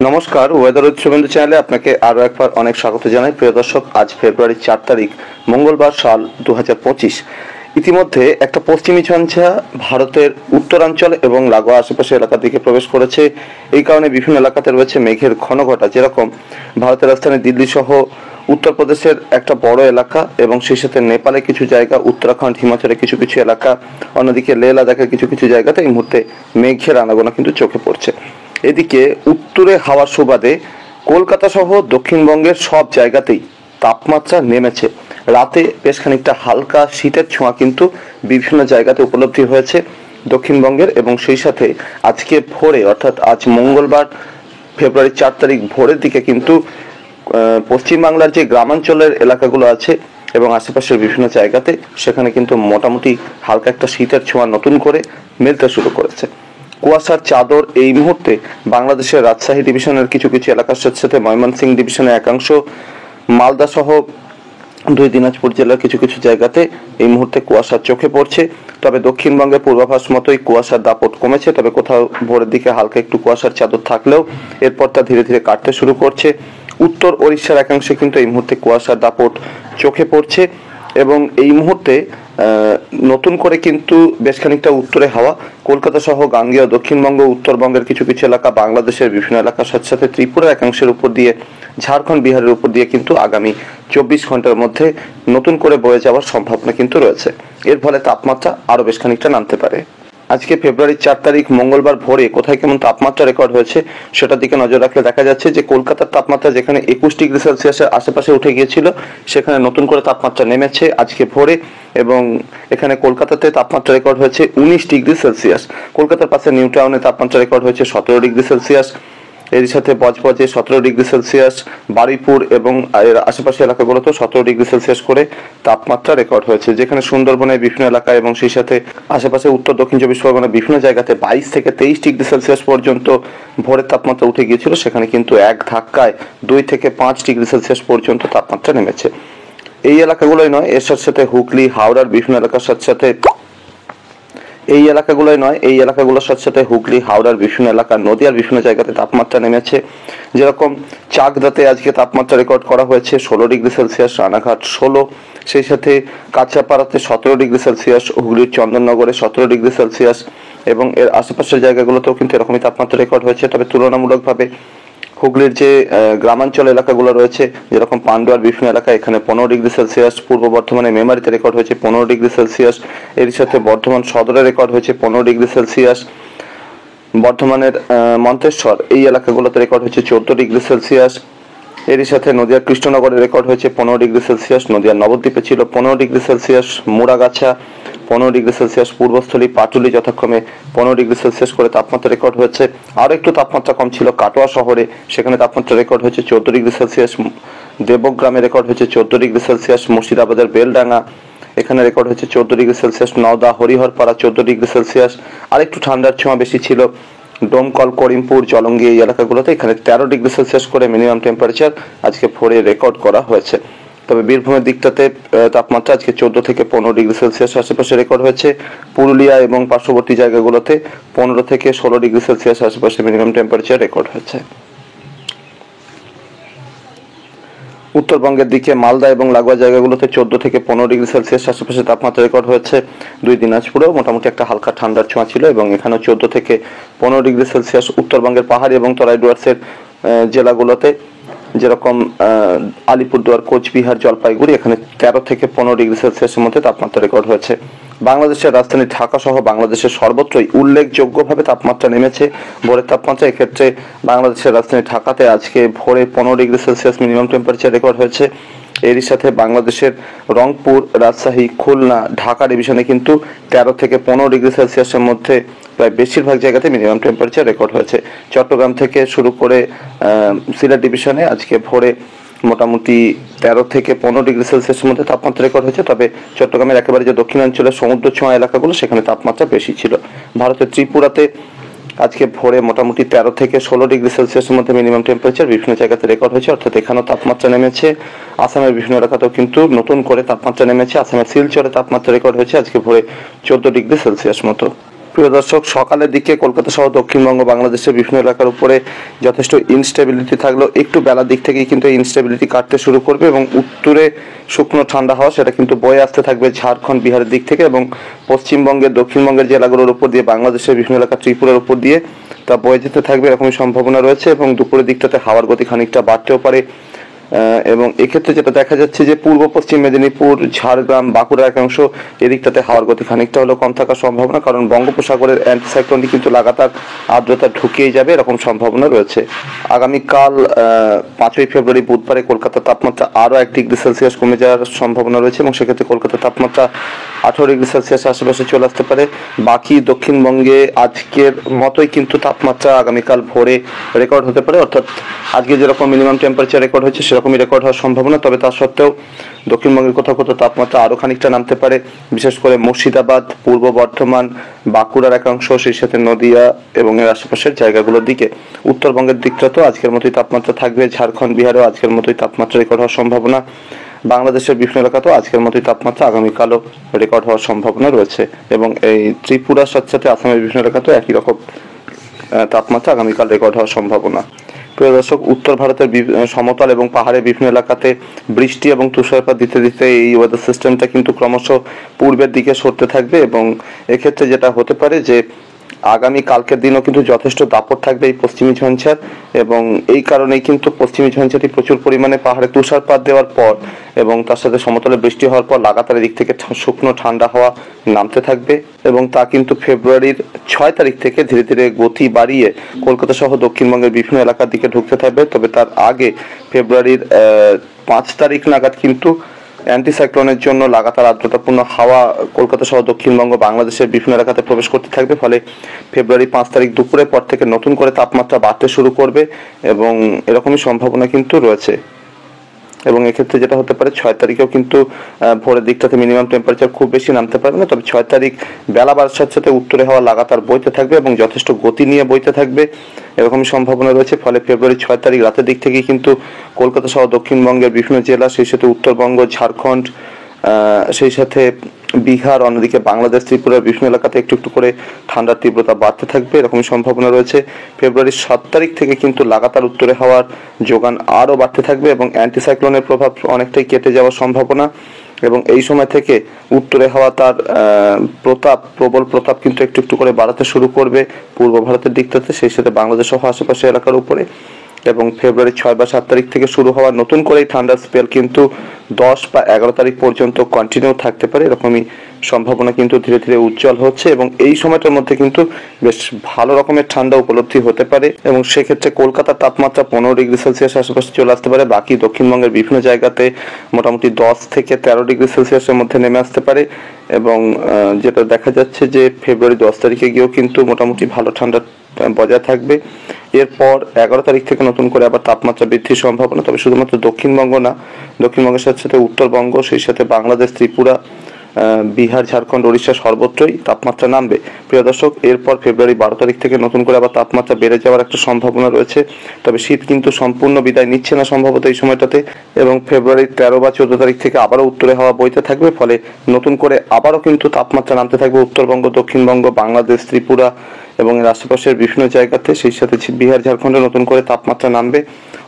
নমস্কার, weather with Suvendu চ্যানেলে আপনাকে আরও একবার অনেক স্বাগত জানাই। প্রিয় দর্শক, আজ ফেব্রুয়ারি 4 তারিখ, মঙ্গলবার, সাল 2025। ইতিমধ্যে একটা পশ্চিমী ঝঞ্ঝা ভারতের উত্তরাঞ্চল এবং লাগোয়া আশেপাশে এলাকার দিকে প্রবেশ করেছে। এই কারণে বিভিন্ন এলাকাতে রয়েছে মেঘের ঘনঘটা। যেরকম ভারতের রাজধানী দিল্লি সহ উত্তরপ্রদেশের একটা বড় এলাকা এবং সেই সাথে নেপালে কিছু জায়গা, উত্তরাখণ্ড, হিমাচলের কিছু কিছু এলাকা, অন্যদিকে লেহ লাদাখের কিছু কিছু জায়গাতে এই মুহূর্তে মেঘের আনাগোনা কিন্তু চোখে পড়ছে। এদিকে উত্তরে হাওয়ার সুবাদে কলকাতা সহ দক্ষিণবঙ্গের সব জায়গাতেই তাপমাত্রা নেমেছে। রাতে বেশ খানিকটা হালকা শীতের ছোঁয়া কিন্তু বিভিন্ন জায়গাতে উপলব্ধি হয়েছে দক্ষিণবঙ্গের, এবং সেই সাথে আজকে ভোরে অর্থাৎ আজ মঙ্গলবার ফেব্রুয়ারি 4 তারিখ ভোরের দিকে কিন্তু পশ্চিমবাংলার যে গ্রামাঞ্চলের এলাকাগুলো আছে এবং আশেপাশের বিভিন্ন জায়গাতে সেখানে কিন্তু মোটামুটি হালকা একটা শীতের ছোঁয়া নতুন করে মেলতে শুরু করেছে। কুয়াশার চাদর এই মুহূর্তে বাংলাদেশের রাজশাহী ডিভিশনের কিছু কিছু এলাকার সাথে ময়মনসিংহ ডিভিশনের একাংশ, মালদা সহ দুই দিনাজপুর জেলার কিছু কিছু জায়গাতে এই মুহূর্তে কুয়াশার চোখে পড়ছে। তবে দক্ষিণবঙ্গের পূর্বাভাস মতোই কুয়াশার দাপট কমেছে, তবে কোথাও ভোরের দিকে হালকা একটু কুয়াশার চাদর থাকলেও এরপর তা ধীরে ধীরে কাটতে শুরু করছে। উত্তর ওড়িশার একাংশে কিন্তু এই মুহূর্তে কুয়াশার দাপট চোখে পড়ছে এবং এই মুহূর্তে নতুন করে কিন্তু বেশ খানিকটা উত্তরে হাওয়া কলকাতা সহ গাঙ্গেয় দক্ষিণবঙ্গ, উত্তরবঙ্গের কিছু কিছু এলাকা, বাংলাদেশের বিভিন্ন এলাকার সাথে সাথে ত্রিপুরার একাংশের উপর দিয়ে, ঝাড়খণ্ড, বিহারের উপর দিয়ে কিন্তু আগামী 24 ঘন্টার মধ্যে নতুন করে বয়ে যাওয়ার সম্ভাবনা কিন্তু রয়েছে। এর ফলে তাপমাত্রা আরো বেশ খানিকটা নামতে পারে। আজকে ফেব্রুয়ারি 4 তারিখ মঙ্গলবার ভোরে কোথায় কেমন তাপমাত্রা রেকর্ড হয়েছে সেটার দিকে নজর রাখলে দেখা যাচ্ছে যে কলকাতার তাপমাত্রা যেখানে 21 ডিগ্রি সেলসিয়াসের আশেপাশে উঠে গিয়েছিল সেখানে নতুন করে তাপমাত্রা নেমেছে আজকে ভোরে, এবং এখানে কলকাতাতে তাপমাত্রা রেকর্ড হয়েছে 19 ডিগ্রি সেলসিয়াস। কলকাতার পাশে নিউ টাউনে তাপমাত্রা রেকর্ড হয়েছে 17 ডিগ্রি সেলসিয়াস। এর সাথে বজবজে 17 ডিগ্রি সেলসিয়াস, বারুইপুর এবং এর আশেপাশে এলাকাগুলোতেও 17 ডিগ্রি সেলসিয়াস করে তাপমাত্রা রেকর্ড হয়েছে। যেখানে সুন্দরবনের বিভিন্ন এলাকা এবং সেই সাথে আশেপাশে উত্তর দক্ষিণ 24 পরগনার বিভিন্ন জায়গাতে 22 থেকে 23 ডিগ্রি সেলসিয়াস পর্যন্ত ভোরের তাপমাত্রা উঠে গিয়েছিল, সেখানে কিন্তু এক ধাক্কায় 2 থেকে 5 ডিগ্রি সেলসিয়াস পর্যন্ত তাপমাত্রা নেমেছে। এই এলাকাগুলোই নয়, এর সাথে হুগলি, হাওড়ার বিভিন্ন এলাকার সাথে এই এলাকাগুলোর সাথে হুগলি, হাওড়ার বিভিন্ন এলাকা, নদিয়ার বিভিন্ন জায়গাতে তাপমাত্রা নেমেছে। যেরকম চাকদাতে আজকে তাপমাত্রা রেকর্ড করা হয়েছে 16 ডিগ্রি সেলসিয়াস, রানাঘাট 16, সেই সাথে কাঁচাপাড়াতে 17 ডিগ্রি সেলসিয়াস, হুগলির চন্দননগরে 17 ডিগ্রি সেলসিয়াস এবং এর আশেপাশের জায়গাগুলোতেও কিন্তু এরকমই তাপমাত্রা রেকর্ড হয়েছে। তবে তুলনামূলকভাবে হুগলির যে গ্রামাঞ্চল এলাকাগুলো রয়েছে, যেরকম পান্ডুয়ার বিভিন্ন এলাকা, এখানে 15 ডিগ্রি সেলসিয়াস, পূর্ব বর্ধমানে মেমারিতে রেকর্ড হয়েছে 15 ডিগ্রি সেলসিয়াস, এর সাথে বর্ধমান সদরে রেকর্ড হয়েছে 15 ডিগ্রি সেলসিয়াস, বর্ধমানের মন্তেশ্বর এই এলাকাগুলোতে রেকর্ড হয়েছে 14 ডিগ্রি সেলসিয়াস, এরই সাথে নদিয়ার কৃষ্ণনগরে রেকর্ড হয়েছে 15 ডিগ্রি সেলসিয়াস, নদিয়ার নবদ্বীপে ছিল 15 degree Celsius, Muragacha 15 degree Celsius, Purbasthali, Patuli যথাক্রমে 15 ডিগ্রি সেলসিয়াস করে তাপমাত্রা রেকর্ড হয়েছে। আরও একটু তাপমাত্রা কম ছিল কাটোয়া শহরে, সেখানে তাপমাত্রা রেকর্ড হয়েছে 14 ডিগ্রি সেলসিয়াস, দেবগ্রামে রেকর্ড হয়েছে 14 ডিগ্রি সেলসিয়াস, মুর্শিদাবাদের বেলডাঙ্গা এখানে রেকর্ড হয়েছে 14 degree Celsius, Nowda, Hariharpara 14 degree Celsius. আরেকটু ঠান্ডার ছোঁয়া বেশি ছিল ডোমকল, করিমপুর, জলঙ্গি এই এলাকাগুলোতে, এখানে 13 ডিগ্রি সেলসিয়াস করে মিনিমাম টেম্পারেচার আজকে ভোরে রেকর্ড করা হয়েছে। তবে বীরভূমের দিকটাতে তাপমাত্রা আজকে 14 থেকে 15 ডিগ্রি সেলসিয়াস আশেপাশে রেকর্ড হয়েছে। পুরুলিয়া এবং পার্শ্ববর্তী জায়গাগুলোতে 15 থেকে 16 ডিগ্রি সেলসিয়াস আশেপাশে মিনিমাম টেম্পারেচার রেকর্ড হয়েছে। উত্তরবঙ্গের দিকে মালদা এবং লাগোয়া জায়গাগুলোতে 14 থেকে 15 ডিগ্রি সেলসিয়াস আশেপাশে তাপমাত্রা রেকর্ড হয়েছে। দুই দিনাজপুরেও মোটামুটি একটা হালকা ঠান্ডার ছোঁয়া ছিল এবং এখানেও 14 থেকে 15 ডিগ্রি সেলসিয়াস। উত্তরবঙ্গের পাহাড়ি এবং তরাই ডুয়ার্সের জেলাগুলোতে, যেরকম আলিপুরদুয়ার, কোচবিহার, জলপাইগুড়ি, এখানে 13 থেকে 15 ডিগ্রি সেলসিয়াসের মধ্যে তাপমাত্রা রেকর্ড হয়েছে। বাংলাদেশের রাজধানী ঢাকা সহ বাংলাদেশের সর্বত্রই উল্লেখযোগ্যভাবে তাপমাত্রা নেমেছে। ভোরের তাপমাত্রা এক্ষেত্রে বাংলাদেশের রাজধানী ঢাকাতে আজকে ভোরে 15 degree Celsius minimum temperature record হয়েছে। এরই সাথে বাংলাদেশের রংপুর, রাজশাহী, খুলনা, ঢাকা ডিভিশনে কিন্তু 13 থেকে 15 ডিগ্রি সেলসিয়াসের মধ্যে প্রায় বেশিরভাগ জায়গাতে মিনিমাম টেম্পারেচার রেকর্ড হয়েছে। চট্টগ্রাম থেকে শুরু করে সিলেট ডিভিশনে আজকে ভোরে মোটামুটি 13 থেকে 15 ডিগ্রি সেলসিয়াসের মধ্যে তাপমাত্রা রেকর্ড হয়েছে। তবে চট্টগ্রামের একেবারে যে দক্ষিণাঞ্চলের সমুদ্র ছোঁয়া এলাকাগুলো সেখানে তাপমাত্রা বেশি ছিল। ভারতের ত্রিপুরাতে আজকে ভোরে মোটামুটি 13 থেকে 16 ডিগ্রি সেলসিয়াসের মধ্যে মিনিমাম টেম্পারেচার বিভিন্ন জায়গাতে রেকর্ড হয়েছে, অর্থাৎ এখানেও তাপমাত্রা নেমেছে। আসামের বিভিন্ন এলাকাতেও কিন্তু নতুন করে তাপমাত্রা নেমেছে। আসামের শিলচরে তাপমাত্রা রেকর্ড হয়েছে আজকে ভোরে 14 ডিগ্রি সেলসিয়াস মতো। প্রিয় দর্শক, সকালের দিকে কলকাতা সহ দক্ষিণবঙ্গ বাংলাদেশের বিভিন্ন এলাকার উপরে যথেষ্ট ইনস্টেবিলিটি থাকলেও একটু বেলার দিক থেকেই কিন্তু ইনস্টেবিলিটি কাটতে শুরু করবে এবং উত্তরে শুকনো ঠান্ডা হাওয়া সেটা কিন্তু বয়ে আসতে থাকবে ঝাড়খণ্ড, বিহারের দিক থেকে এবং পশ্চিমবঙ্গের, দক্ষিণবঙ্গের জেলাগুলোর উপর দিয়ে, বাংলাদেশের বিভিন্ন এলাকা, ত্রিপুরার উপর দিয়ে তা বয়ে যেতে থাকবে, এরকমই সম্ভাবনা রয়েছে। এবং দুপুরের দিকটাতে হাওয়ার গতি খানিকটা বাড়তেও পারে এবং এক্ষেত্রে যেটা দেখা যাচ্ছে যে পূর্ব পশ্চিম মেদিনীপুর, ঝাড়গ্রাম, বাঁকুড়া একাংশ এদিকটাতে হাওয়ার গতি খানিকটা হলেও কম থাকার সম্ভাবনা, কারণ বঙ্গোপসাগরের অ্যান্টিসাইক্লোনটি কিন্তু লাগাতার আর্দ্রতা ঢুকিয়ে যাবে, এরকম সম্ভাবনা রয়েছে। আগামীকাল 5ই ফেব্রুয়ারি বুধবারে কলকাতার তাপমাত্রা আরও 1 ডিগ্রি সেলসিয়াস কমে যাওয়ার সম্ভাবনা রয়েছে এবং সেক্ষেত্রে কলকাতার তাপমাত্রা 18 ডিগ্রি সেলসিয়াস আশেপাশে চলে আসতে পারে। বাকি দক্ষিণবঙ্গে আজকের মতোই কিন্তু তাপমাত্রা আগামীকাল ভোরে রেকর্ড হতে পারে, অর্থাৎ আজকে যেরকম মিনিমাম টেম্পারেচার রেকর্ড হয়েছে সেরকমই রেকর্ড হওয়ার সম্ভাবনা। তবে তা সত্ত্বেও দক্ষিণবঙ্গের কোথাও কোথাও তাপমাত্রা আরও খানিকটা নামতে পারে, বিশেষ করে মুর্শিদাবাদ, পূর্ব বর্ধমান, বাঁকুড়ার একাংশ, সেই সাথে নদিয়া এবং এর আশেপাশের জায়গাগুলোর দিকে। উত্তরবঙ্গের দিকটা তো আজকের মতোই তাপমাত্রা থাকবে, ঝাড়খণ্ড, বিহারেও আজকের মতোই তাপমাত্রা রেকর্ড হওয়ার সম্ভাবনা। বাংলাদেশের বিভিন্ন এলাকাতেও আজকের মতোই তাপমাত্রা আগামীকালও রেকর্ড হওয়ার সম্ভাবনা রয়েছে এবং এই ত্রিপুরার সাথে সাথে আসামের বিভিন্ন এলাকাতেও একই রকম তাপমাত্রা আগামীকাল রেকর্ড হওয়ার সম্ভাবনা। প্রিয় দর্শক, উত্তর ভারতের সমতল এবং পাহাড়ের বিভিন্ন এলাকাতে বৃষ্টি এবং তুষারপাত দিতে দিতে এই ওয়েদার সিস্টেমটা কিন্তু ক্রমশ পূর্বের দিকে সরতে থাকবে এবং এক্ষেত্রে যেটা হতে পারে যে আগামী কালকের দিনও কিন্তু যথেষ্ট দাপট থাকবে এই পশ্চিমী ঝঞ্ঝার এবং এই কারণেই কিন্তু পশ্চিমী ঝঞ্ঝাটি প্রচুর পরিমাণে পাহাড়ে তুষারপাত দেওয়ার পর এবং তার সাথে সমতলে বৃষ্টি হওয়ার পর লাগাতার দিক থেকে শুকনো ঠান্ডা হাওয়া নামতে থাকবে এবং তা কিন্তু ফেব্রুয়ারির 6 তারিখ থেকে ধীরে ধীরে গতি বাড়িয়ে কলকাতা সহ দক্ষিণবঙ্গের বিভিন্ন এলাকার দিকে ঢুকতে থাকবে। তবে তার আগে ফেব্রুয়ারির 5 তারিখ নাগাদ কিন্তু অ্যান্টিসাইক্লোনের জন্য লাগাতার আর্দ্রতাপূর্ণ হাওয়া কলকাতা সহ দক্ষিণবঙ্গ বাংলাদেশের বিভিন্ন এলাকাতে প্রবেশ করতে থাকবে, ফলে ফেব্রুয়ারি 5 তারিখ দুপুরের পর থেকে নতুন করে তাপমাত্রা বাড়তে শুরু করবে এবং এরকমই সম্ভাবনা কিন্তু রয়েছে। এবং এক্ষেত্রে যেটা হতে পারে 6 তারিখেও কিন্তু ভোরের দিকটাতে মিনিমাম টেম্পারেচার খুব বেশি নামতে পারবে না, তবে 6 তারিখ বেলা বাড়ার সাথে সাথে উত্তরে হাওয়া লাগাতার বইতে থাকবে এবং যথেষ্ট গতি নিয়ে বইতে থাকবে, এরকমই সম্ভাবনা রয়েছে। ফলে ফেব্রুয়ারি 6 তারিখ রাতের দিক থেকেই কিন্তু কলকাতা সহ দক্ষিণবঙ্গের বিভিন্ন জেলা, সেই সাথে উত্তরবঙ্গ, ঝাড়খণ্ড, সেই সাথে বিহার, অন্যদিকে বাংলাদেশ, ত্রিপুরার বিভিন্ন এলাকাতে একটু একটু করে ঠান্ডার তীব্রতা বাড়তে থাকবে, এরকমই সম্ভাবনা রয়েছে। ফেব্রুয়ারির 7 তারিখ থেকে কিন্তু লাগাতার উত্তরে হাওয়ার যোগান আরও বাড়তে থাকবে এবং অ্যান্টিসাইক্লোনের প্রভাব অনেকটাই কেটে যাওয়ার সম্ভাবনা এবং এই সময় থেকে উত্তরে হাওয়া তার প্রবল প্রতাপ কিন্তু একটু একটু করে বাড়াতে শুরু করবে পূর্ব ভারতের দিকটাতে, সেই সাথে বাংলাদেশ সহ আশেপাশে এলাকার উপরে। এবং ফেব্রুয়ারি 6 বা 7 তারিখ থেকে শুরু হওয়া নতুন করে এই ঠান্ডার স্পেল কিন্তু 10 বা 11 তারিখ পর্যন্ত কন্টিনিউ থাকতে পারে, এরকমই সম্ভাবনা কিন্তু ধীরে ধীরে উজ্জ্বল হচ্ছে এবং এই সময়টার মধ্যে কিন্তু বেশ ভালো রকমের ঠান্ডা উপলব্ধি হতে পারে এবং সেক্ষেত্রে কলকাতার তাপমাত্রা 15 ডিগ্রি সেলসিয়াস আশেপাশে চলে আসতে পারে, বাকি দক্ষিণবঙ্গের বিভিন্ন জায়গাতে মোটামুটি 10 থেকে 13 ডিগ্রি সেলসিয়াসের মধ্যে নেমে আসতে পারে এবং যেটা দেখা যাচ্ছে যে ফেব্রুয়ারি 10 তারিখে গিয়েও কিন্তু মোটামুটি ভালো ঠান্ডা বজায় থাকবে। এরপর 11 তারিখ থেকে নতুন করে আবার তাপমাত্রা বৃদ্ধির সম্ভাবনা, তবে শুধুমাত্র দক্ষিণবঙ্গ না, দক্ষিণবঙ্গের সাথে সাথে উত্তরবঙ্গ, সেই সাথে বাংলাদেশ, ত্রিপুরা, বিহার, ঝাড়খণ্ড, উড়িষ্যা সর্বত্রই তাপমাত্রা নামবে। প্রিয় দর্শক, এরপর ফেব্রুয়ারি 12 তারিখ থেকে নতুন করে আবার তাপমাত্রা বেড়ে যাওয়ার একটা সম্ভাবনা রয়েছে, তবে শীত কিন্তু সম্পূর্ণ বিদায় নিচ্ছে না সম্ভবত এই সময়টাতে এবং ফেব্রুয়ারি 13 বা 14 তারিখ থেকে আবারও উত্তরে হাওয়া বইতে থাকবে, ফলে নতুন করে আবারও কিন্তু তাপমাত্রা নামতে থাকবে উত্তরবঙ্গ, দক্ষিণবঙ্গ, বাংলাদেশ, ত্রিপুরা এবং এর আশেপাশের বিভিন্ন জায়গাতে, সেই সাথে বিহার, ঝাড়খণ্ডে নতুন করে তাপমাত্রা নামবে।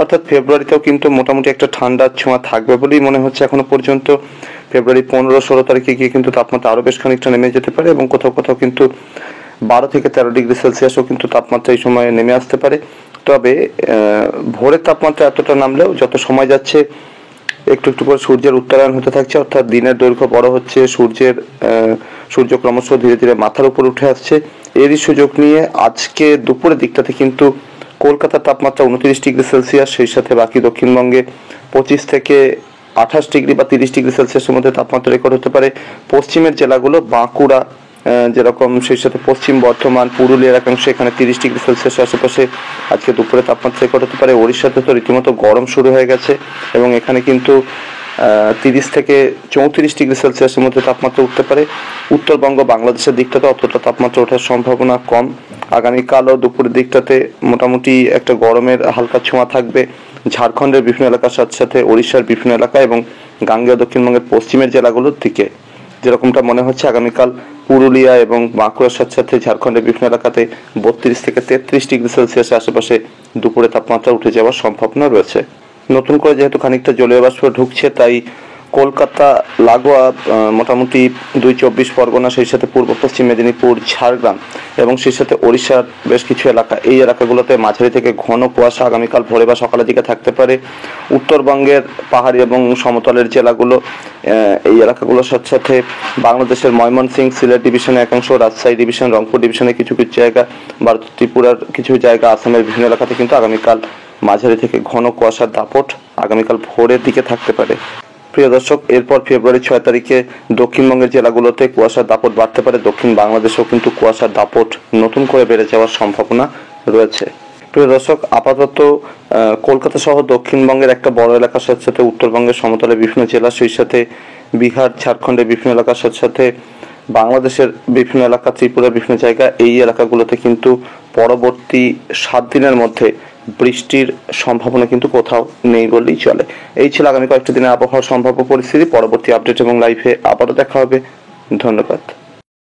অর্থাৎ ফেব্রুয়ারিতেও কিন্তু মোটামুটি একটা ঠান্ডার ছোঁয়া থাকবে বলেই মনে হচ্ছে এখনো পর্যন্ত। ফেব্রুয়ারি 15-16 তারিখে গিয়ে কিন্তু তাপমাত্রা আরও বেশ খানিকটা নেমে যেতে পারে এবং কোথাও কোথাও কিন্তু 12 থেকে 13 ডিগ্রি সেলসিয়াসও কিন্তু তাপমাত্রা এই সময়ে নেমে আসতে পারে। তবে ভোরের তাপমাত্রা এতটা নামলেও যত সময় যাচ্ছে একটু একটু করে সূর্যের উত্তরায়ণ হতে থাকছে, অর্থাৎ দিনের দৈর্ঘ্য বড় হচ্ছে, সূর্য ক্রমশ ধীরে ধীরে মাথার উপর উঠে আসছে। এরই সুযোগ নিয়ে আজকে দুপুরের দিকটাতে কিন্তু কলকাতার তাপমাত্রা 29 ডিগ্রি সেলসিয়াস, সেই সাথে বাকি দক্ষিণবঙ্গে 25 থেকে 28 ডিগ্রি বা 30 ডিগ্রি সেলসিয়াসের মধ্যে তাপমাত্রা রেকর্ড হতে পারে। পশ্চিমের জেলাগুলো বাঁকুড়া যেরকম, সেই সাথে পশ্চিম বর্ধমান, পুরুলিয়ার একাংশে এখানে 30 ডিগ্রি সেলসিয়াসের আশেপাশে আজকে দুপুরে তাপমাত্রা রেকর্ড হতে পারে। ওড়িশাতে তো রীতিমতো গরম শুরু হয়ে গেছে এবং এখানে কিন্তু 30 থেকে 34 ডিগ্রি সেলসিয়াসের মধ্যে তাপমাত্রা উঠতে পারে। উত্তরবঙ্গ, বাংলাদেশের দিকটাতে অতটা তাপমাত্রা ওঠার সম্ভাবনা কম। আগামীকালও দুপুরের দিকটাতে মোটামুটি একটা গরমের হালকা ছোঁয়া থাকবে ঝাড়খণ্ডের বিভিন্ন এলাকার সাথে সাথে ওড়িশার বিভিন্ন এলাকা এবং গাঙ্গেয় দক্ষিণবঙ্গের পশ্চিমের জেলাগুলোর দিকে। যেরকমটা মনে হচ্ছে আগামীকাল পুরুলিয়া এবং বাঁকুড়ার সাথে সাথে ঝাড়খণ্ডের বিভিন্ন এলাকাতে 32 থেকে 33 ডিগ্রি সেলসিয়াসের আশেপাশে দুপুরে তাপমাত্রা উঠে যাওয়ার সম্ভাবনা রয়েছে। নতুন করে যেহেতু খানিকটা জলীয় বাষ্প ঢুকছে, তাই কলকাতা লাগোয়া মোটামুটি 2 চব্বিশ পরগনা, সেই সাথে পূর্ব পশ্চিম মেদিনীপুর, ঝাড়গ্রাম এবং সেই সাথে ওড়িশার বেশ কিছু এলাকা, এই এলাকাগুলোতে মাঝারি থেকে ঘন কুয়াশা আগামীকাল ভোরে বা সকালের দিকে থাকতে পারে। উত্তরবঙ্গের পাহাড়ি এবং সমতলের জেলাগুলো, এই এলাকাগুলোর সাথে সাথে বাংলাদেশের ময়মনসিংহ, সিলেট ডিভিশনে একাংশ, রাজশাহী ডিভিশন, রংপুর ডিভিশনে কিছু কিছু জায়গা, ভারত ত্রিপুরার কিছু জায়গা, আসামের বিভিন্ন এলাকাতে কিন্তু আগামীকাল মাঝারি থেকে ঘন কুয়াশার দাপট আগামীকাল ভোরের দিকে থাকতে পারে। প্রিয় দর্শক, এরপর ফেব্রুয়ারি 6 তারিখে দক্ষিণবঙ্গের জেলাগুলোতে কুয়াশার দাপট বাড়তে পারে। দক্ষিণ বাংলাদেশেও কিন্তু কুয়াশার দাপট নতুন করে বেড়ে যাওয়ার সম্ভাবনা রয়েছে। প্রিয় দর্শক, আপাতত কলকাতা সহ দক্ষিণবঙ্গের একটা বড় এলাকার সাথে সাথে উত্তরবঙ্গের সমতলের বিভিন্ন জেলা, সেই সাথে বিহার, ঝাড়খণ্ডের বিভিন্ন এলাকার সাথে সাথে বাংলাদেশের বিভিন্ন এলাকা, ত্রিপুরার বিভিন্ন জায়গা, এই এলাকাগুলোতে কিন্তু পরবর্তী 7 দিনের মধ্যে বৃষ্টির সম্ভাবনা কিন্তু কোথাও নেই বললেই চলে। এই ছিল আগামী কয়েকটি দিনের আবহাওয়ার সম্ভাব্য পরিস্থিতি। পরবর্তী আপডেট এবং লাইভে আবারও দেখা হবে। ধন্যবাদ।